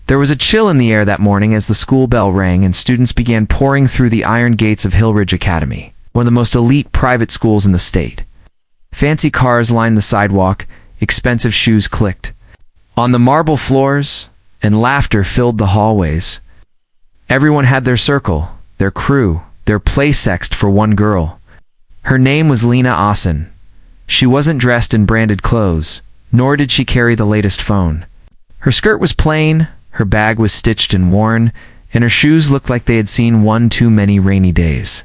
There was a chill in the air that morning as the school bell rang and students began pouring through the iron gates of Hill Ridge Academy, one of the most elite private schools in the state. Fancy cars lined the sidewalk, expensive shoes clicked on the marble floors, and laughter filled the hallways. Everyone had their circle, their crew, their play sexed for one girl. Her name was Lena Ossen. She wasn't dressed in branded clothes, nor did she carry the latest phone. Her skirt was plain, her bag was stitched and worn, and her shoes looked like they had seen one too many rainy days.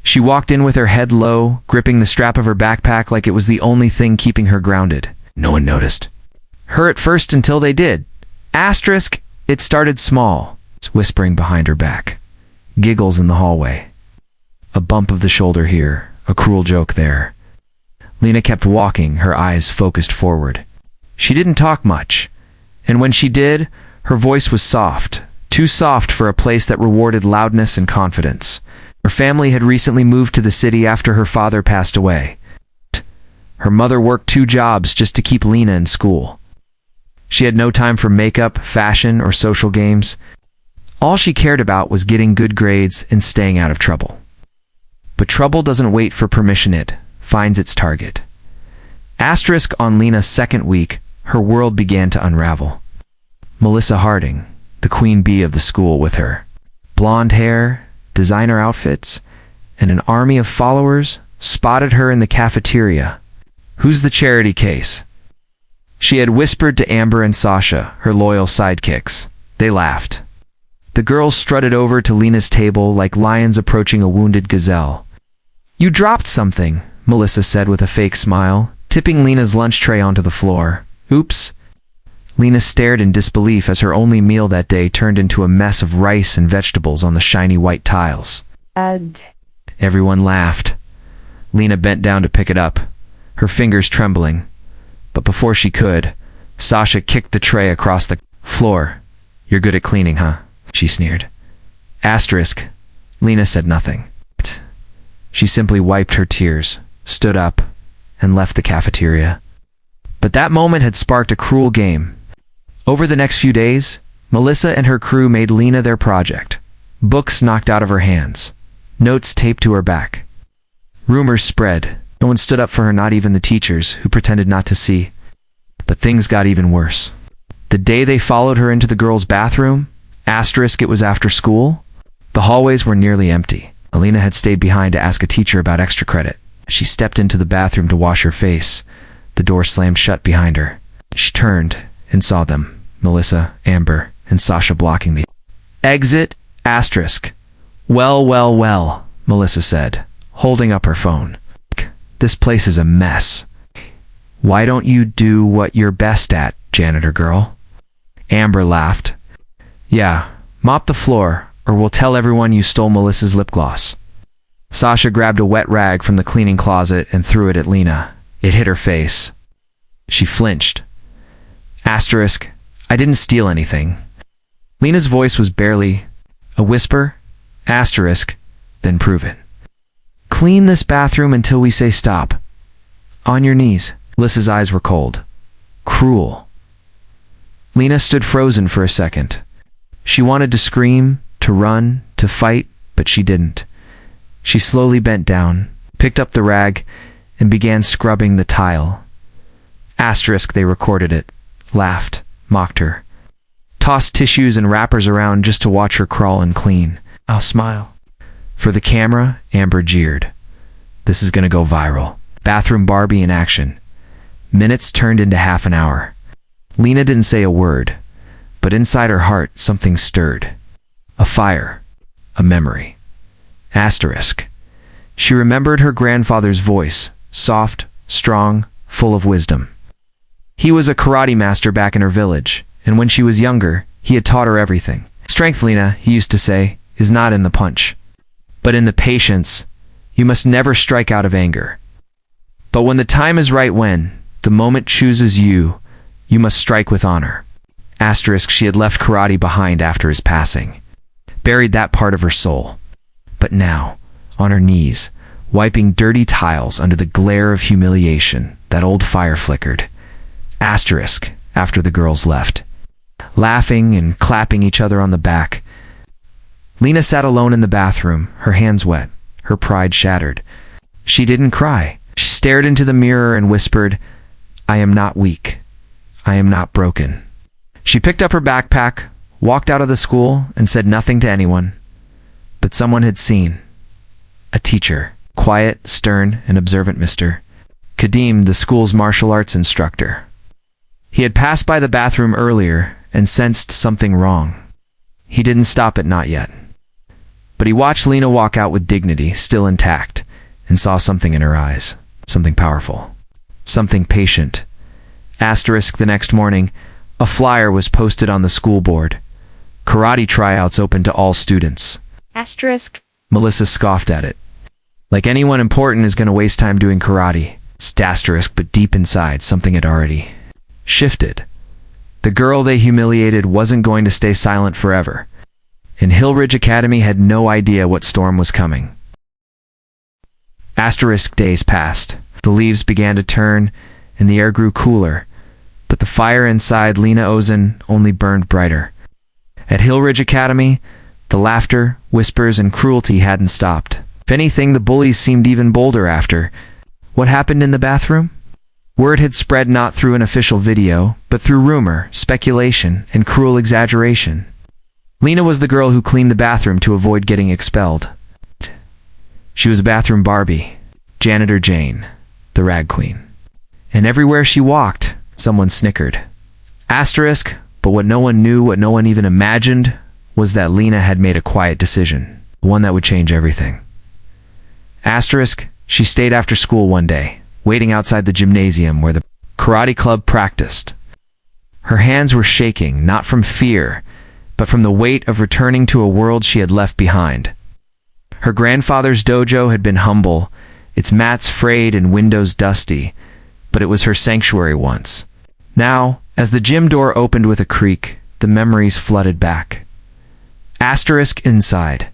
She walked in with her head low, gripping the strap of her backpack like it was the only thing keeping her grounded. No one noticed her at first until they did. Asterisk, it started small, whispering behind her back. Giggles in the hallway. A bump of the shoulder here, a cruel joke there. Lena kept walking, her eyes focused forward. She didn't talk much, and when she did, her voice was soft, too soft for a place that rewarded loudness and confidence. Her family had recently moved to the city after her father passed away. Her mother worked 2 jobs just to keep Lena in school. She had no time for makeup, fashion, or social games. All she cared about was getting good grades and staying out of trouble. But trouble doesn't wait for permission, it finds its target. Asterisk on Lena's second week, her world began to unravel. Melissa Harding, the queen bee of the school, with her blonde hair, designer outfits, and an army of followers, spotted her in the cafeteria. "Who's the charity case?" she had whispered to Amber and Sasha, her loyal sidekicks. They laughed. The girls strutted over to Lena's table like lions approaching a wounded gazelle. "You dropped something," Melissa said with a fake smile, tipping Lena's lunch tray onto the floor. "Oops." Lena stared in disbelief as her only meal that day turned into a mess of rice and vegetables on the shiny white tiles. Everyone laughed. Lena bent down to pick it up, her fingers trembling. But before she could, Sasha kicked the tray across the floor. "You're good at cleaning, huh?" she sneered. Asterisk. Lena said nothing. She simply wiped her tears, stood up, and left the cafeteria. But that moment had sparked a cruel game. Over the next few days, Melissa and her crew made Lena their project. Books knocked out of her hands, notes taped to her back. Rumors spread. No one stood up for her, not even the teachers, who pretended not to see. But things got even worse. The day they followed her into the girls' bathroom, asterisk, it was after school, the hallways were nearly empty. Lena had stayed behind to ask a teacher about extra credit. She stepped into the bathroom to wash her face. The door slammed shut behind her. She turned and saw them, Melissa, Amber, and Sasha, blocking the exit. Asterisk. Well, well, well, Melissa said, holding up her phone. "This place is a mess. Why don't you do what you're best at, janitor girl?" Amber laughed. "Yeah, mop the floor, or we'll tell everyone you stole Melissa's lip gloss." Sasha grabbed a wet rag from the cleaning closet and threw it at Lena. It hit her face. She flinched. Asterisk. "I didn't steal anything." Lena's voice was barely a whisper. Asterisk. "Then prove it. Clean this bathroom until we say stop. On your knees." Melissa's eyes were cold. Cruel. Lena stood frozen for a second. She wanted to scream, to run, to fight, but she didn't. She slowly bent down, picked up the rag, and began scrubbing the tile. Asterisk, they recorded it, laughed, mocked her, tossed tissues and wrappers around just to watch her crawl and clean. "I'll smile." For the camera, Amber jeered. "This is gonna go viral. Bathroom Barbie in action." Minutes turned into half an hour. Lena didn't say a word, but inside her heart something stirred. A fire. A memory. Asterisk. She remembered her grandfather's voice, soft, strong, full of wisdom. He was a karate master back in her village, and when she was younger, he had taught her everything. "Strength, Lena," he used to say, "is not in the punch, but in the patience. You must never strike out of anger. But when the time is right, when the moment chooses you, you must strike with honor." Asterisk, she had left karate behind after his passing, buried that part of her soul. But now, on her knees, wiping dirty tiles under the glare of humiliation, that old fire flickered. Asterisk, after the girls left. laughing and clapping each other on the back. Lena sat alone in the bathroom, her hands wet, her pride shattered. She didn't cry. She stared into the mirror and whispered, "I am not weak. I am not broken." She picked up her backpack, walked out of the school, and said nothing to anyone. But someone had seen. A teacher, quiet, stern, and observant Mr. Kadim, the school's martial arts instructor. He had passed by the bathroom earlier and sensed something wrong. He didn't stop it, not yet. But he watched Lena walk out with dignity, still intact, and saw something in her eyes, something powerful, something patient. Asterisk, the next morning, a flyer was posted on the school board. Karate tryouts open to all students. Asterisk. Melissa scoffed at it. Like anyone important is going to waste time doing karate. Asterisk, but deep inside, something had already shifted. The girl they humiliated wasn't going to stay silent forever. And Hillridge Academy had no idea what storm was coming. Asterisk, days passed. The leaves began to turn, and the air grew cooler. But the fire inside Lena Ozen only burned brighter. At Hillridge Academy, the laughter, whispers, and cruelty hadn't stopped. If anything, the bullies seemed even bolder after. What happened in the bathroom? Word had spread not through an official video, but through rumor, speculation, and cruel exaggeration. Lena was the girl who cleaned the bathroom to avoid getting expelled. She was bathroom Barbie, janitor Jane, the rag queen. And everywhere she walked, someone snickered. Asterisk, but what no one knew, what no one even imagined, was that Lena had made a quiet decision, one that would change everything. Asterisk, she stayed after school one day, waiting outside the gymnasium where the karate club practiced. Her hands were shaking, not from fear, but from the weight of returning to a world she had left behind. Her grandfather's dojo had been humble, its mats frayed and windows dusty, but it was her sanctuary once. Now, as the gym door opened with a creak, the memories flooded back. Asterisk, inside.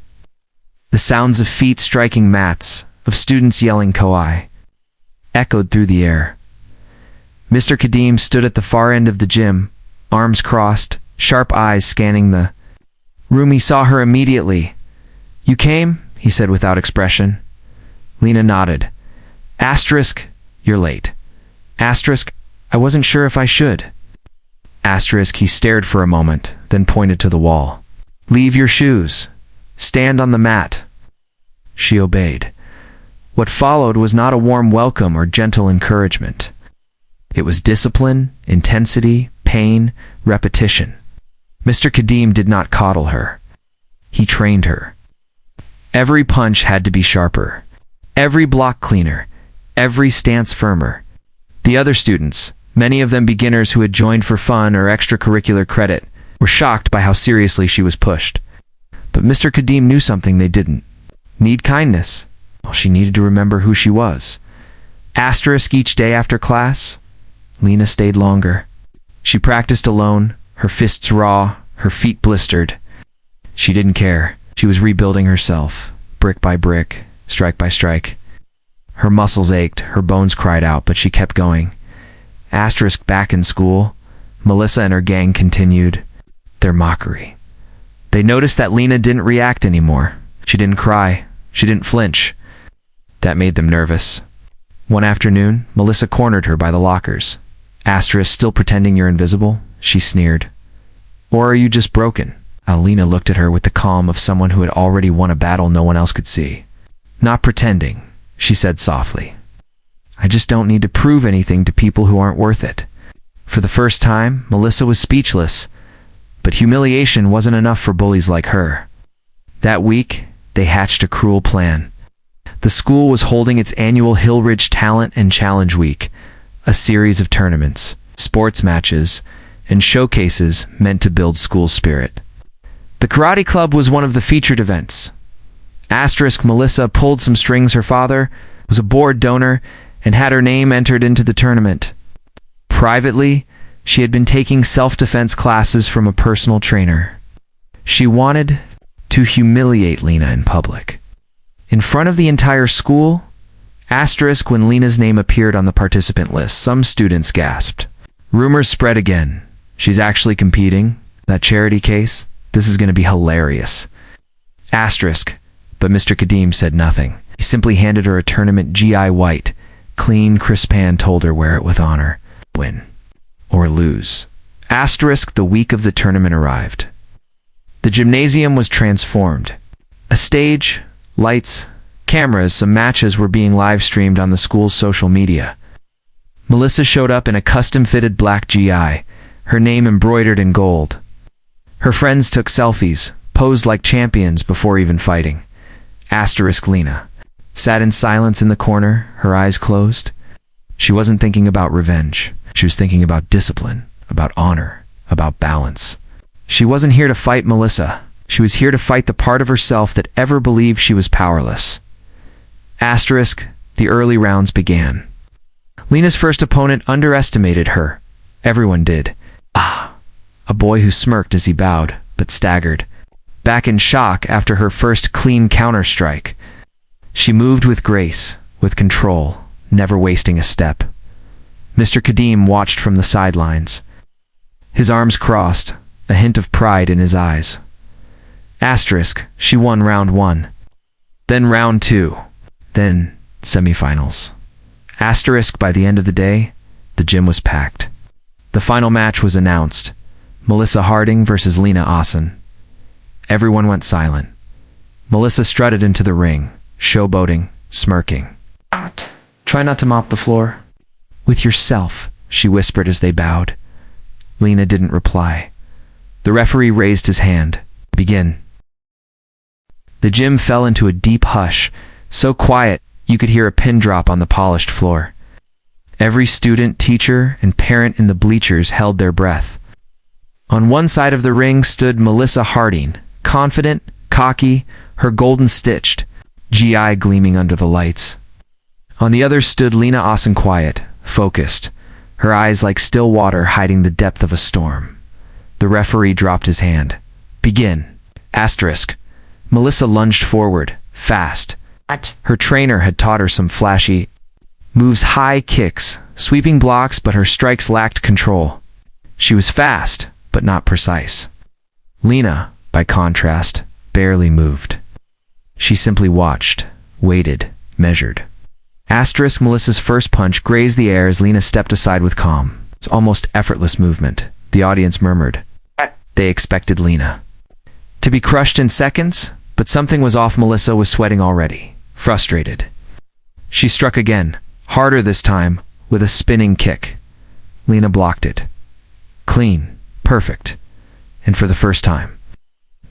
The sounds of feet striking mats, of students yelling "Koi," echoed through the air. Mr. Kadim stood at the far end of the gym, arms crossed, sharp eyes scanning the room. He saw her immediately. "You came?" he said without expression. Lena nodded. Asterisk, "You're late." Asterisk, "I wasn't sure if I should." Asterisk, he stared for a moment, then pointed to the wall. "Leave your shoes. Stand on the mat." She obeyed. What followed was not a warm welcome or gentle encouragement. It was discipline, intensity, pain, repetition. Mr. Kadim did not coddle her. He trained her. Every punch had to be sharper, every block cleaner, every stance firmer. The other students, many of them beginners who had joined for fun or extracurricular credit, were shocked by how seriously she was pushed. But Mr. Kadim knew something they didn't. Need kindness. Well, she needed to remember who she was. Asterisk, each day after class, Lena stayed longer. She practiced alone, her fists raw, her feet blistered. She didn't care. She was rebuilding herself, brick by brick, strike by strike. Her muscles ached, her bones cried out, but she kept going. Asterisk, back in school, Melissa and her gang continued their mockery. They noticed that Lena didn't react anymore. She didn't cry. She didn't flinch. That made them nervous. One afternoon, Melissa cornered her by the lockers. Asterisk, still pretending you're invisible? She sneered. Or are you just broken? Lena looked at her with the calm of someone who had already won a battle no one else could see. Not pretending, she said softly. I just don't need to prove anything to people who aren't worth it. For the first time, Melissa was speechless, but humiliation wasn't enough for bullies like her. That week, they hatched a cruel plan. The school was holding its annual Hillridge Talent and Challenge Week, a series of tournaments, sports matches, and showcases meant to build school spirit. The karate club was one of the featured events. Asterisk, Melissa pulled some strings. Her father was a board donor and had her name entered into the tournament. Privately, she had been taking self-defense classes from a personal trainer. She wanted to humiliate Lena in public. In front of the entire school, asterisk, when Lena's name appeared on the participant list, some students gasped. Rumors spread again. She's actually competing? That charity case? This is going to be hilarious. Asterisk. But Mr. Kadim said nothing. He simply handed her a tournament GI white. Clean, crisp hand told her wear it with honor. Win. Or lose. Asterisk. The week of the tournament arrived. The gymnasium was transformed. A stage, lights, cameras, some matches were being live-streamed on the school's social media. Melissa showed up in a custom-fitted black GI, her name embroidered in gold. Her friends took selfies, posed like champions before even fighting. Asterisk. Lena sat in silence in the corner, her eyes closed. She wasn't thinking about revenge. She was thinking about discipline, about honor, about balance. She wasn't here to fight Melissa. She was here to fight the part of herself that ever believed she was powerless. Asterisk. The early rounds began. Lena's first opponent underestimated her. Everyone did. A boy who smirked as he bowed, but staggered, back in shock after her first clean counter-strike. She moved with grace, with control, never wasting a step. Mr. Kadim watched from the sidelines. His arms crossed, a hint of pride in his eyes. Asterisk. She won round 1. Then round 2. Then semifinals. Asterisk. By the end of the day, the gym was packed. The final match was announced. Melissa Harding versus Lena Ossen. Everyone went silent. Melissa strutted into the ring, showboating, smirking. Try not to mop the floor. With yourself, she whispered as they bowed. Lena didn't reply. The referee raised his hand. Begin. The gym fell into a deep hush, so quiet you could hear a pin drop on the polished floor. Every student, teacher, and parent in the bleachers held their breath. On one side of the ring stood Melissa Harding, confident, cocky, her golden stitched, GI gleaming under the lights. On the other stood Lena Ossen, quiet, focused, her eyes like still water hiding the depth of a storm. The referee dropped his hand. Begin. Asterisk. Melissa lunged forward, fast. Her trainer had taught her some flashy moves, high kicks, sweeping blocks, but her strikes lacked control. She was fast, but not precise. Lena, by contrast, barely moved. She simply watched, waited, measured. Asterisk. Melissa's first punch grazed the air as Lena stepped aside with calm. It's almost effortless movement. The audience murmured. They expected Lena to be crushed in seconds, but something was off. Melissa was sweating already, frustrated. She struck again, harder this time, with a spinning kick. Lena blocked it. Clean, perfect, and for the first time.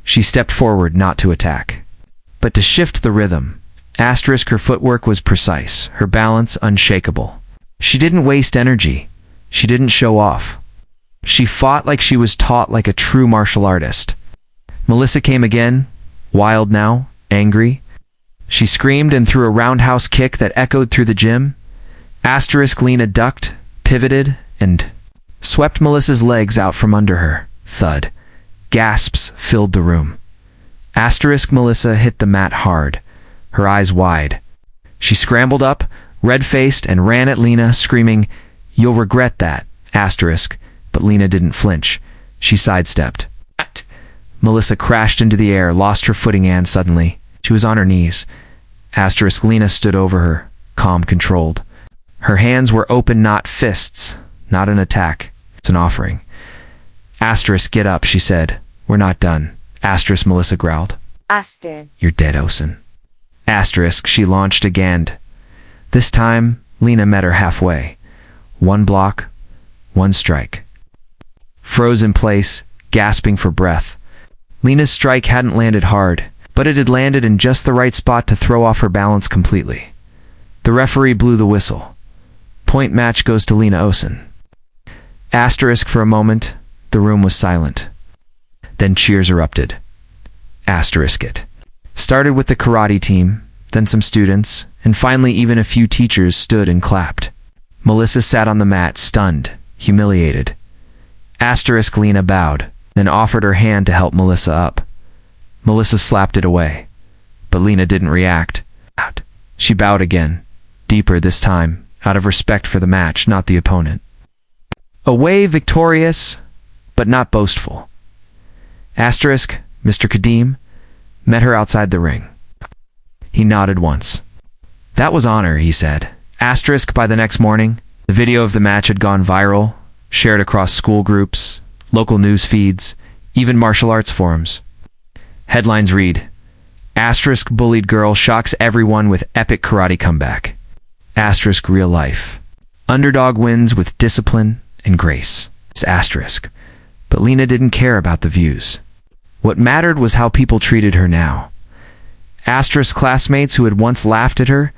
She stepped forward not to attack, but to shift the rhythm. Asterisk. Her footwork was precise, her balance unshakable. She didn't waste energy. She didn't show off. She fought like she was taught, like a true martial artist. Melissa came again, wild now, angry. She screamed and threw a roundhouse kick that echoed through the gym. Asterisk. Lena ducked, pivoted, and swept Melissa's legs out from under her. Thud. Gasps filled the room. Asterisk. Melissa hit the mat hard, her eyes wide. She scrambled up, red-faced, and ran at Lena, screaming, "You'll regret that." Asterisk. But Lena didn't flinch. She sidestepped. Melissa crashed into the air, lost her footing, and suddenly, she was on her knees. Asterisk. Lena stood over her, calm, controlled. Her hands were open, not fists, not an attack. It's an offering. Asterisk. Get up, she said. We're not done. Asterisk. Melissa growled. You're dead, Osen. Asterisk. She launched again. This time, Lena met her halfway. One block, one strike. Froze in place, gasping for breath. Lena's strike hadn't landed hard, but it had landed in just the right spot to throw off her balance completely. The referee blew the whistle. Point match goes to Lena Osen. Asterisk. For a moment, the room was silent. Then cheers erupted. Asterisk. It started with the karate team, then some students, and finally even a few teachers stood and clapped. Melissa sat on the mat, stunned, humiliated. Asterisk. Lena bowed, then offered her hand to help Melissa up. Melissa slapped it away, but Lena didn't react. She bowed again, deeper this time, out of respect for the match, not the opponent. Away victorious, but not boastful. Asterisk, Mr. Kadim met her outside the ring. He nodded once. That was honor, he said. Asterisk, by the next morning, the video of the match had gone viral, shared across school groups, local news feeds, even martial arts forums. Headlines read, Asterisk bullied girl shocks everyone with epic karate comeback. Asterisk real life. Underdog wins with discipline and grace. It's asterisk. But Lena didn't care about the views. What mattered was how people treated her now. Asterisk classmates who had once laughed at her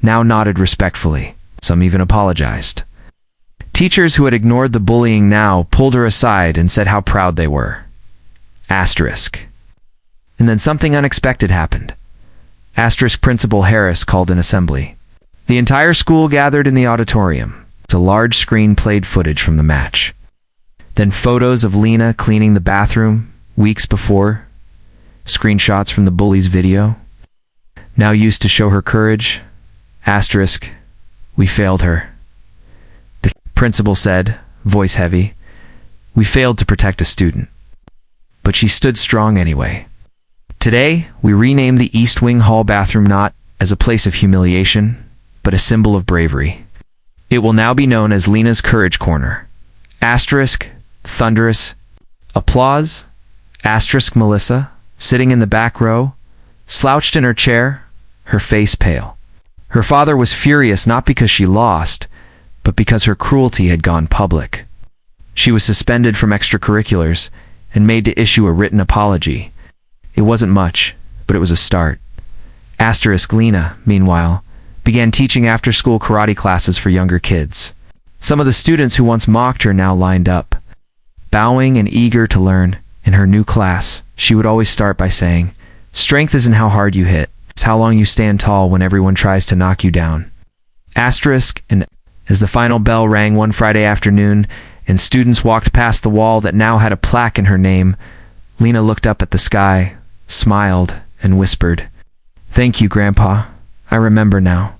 now nodded respectfully. Some even apologized. Teachers who had ignored the bullying now pulled her aside and said how proud they were. Asterisk. And then something unexpected happened. Asterisk Principal Harris called an assembly. The entire school gathered in the auditorium. A large screen played footage from the match. Then photos of Lena cleaning the bathroom weeks before. Screenshots from the Bullies video. Now used to show her courage. Asterisk, we failed her. The principal said, voice heavy, we failed to protect a student. But she stood strong anyway. Today, we rename the East Wing Hall bathroom not as a place of humiliation, but a symbol of bravery. It will now be known as Lena's Courage Corner. Asterisk, thunderous, applause. Asterisk Melissa, sitting in the back row, slouched in her chair, her face pale. Her father was furious not because she lost, but because her cruelty had gone public. She was suspended from extracurriculars and made to issue a written apology. It wasn't much, but it was a start. Asterisk Lena, meanwhile, began teaching after-school karate classes for younger kids. Some of the students who once mocked her now lined up. Bowing and eager to learn, in her new class, she would always start by saying, strength isn't how hard you hit, it's how long you stand tall when everyone tries to knock you down. Asterisk, and as the final bell rang one Friday afternoon, and students walked past the wall that now had a plaque in her name, Lena looked up at the sky, smiled, and whispered, thank you, Grandpa. I remember now.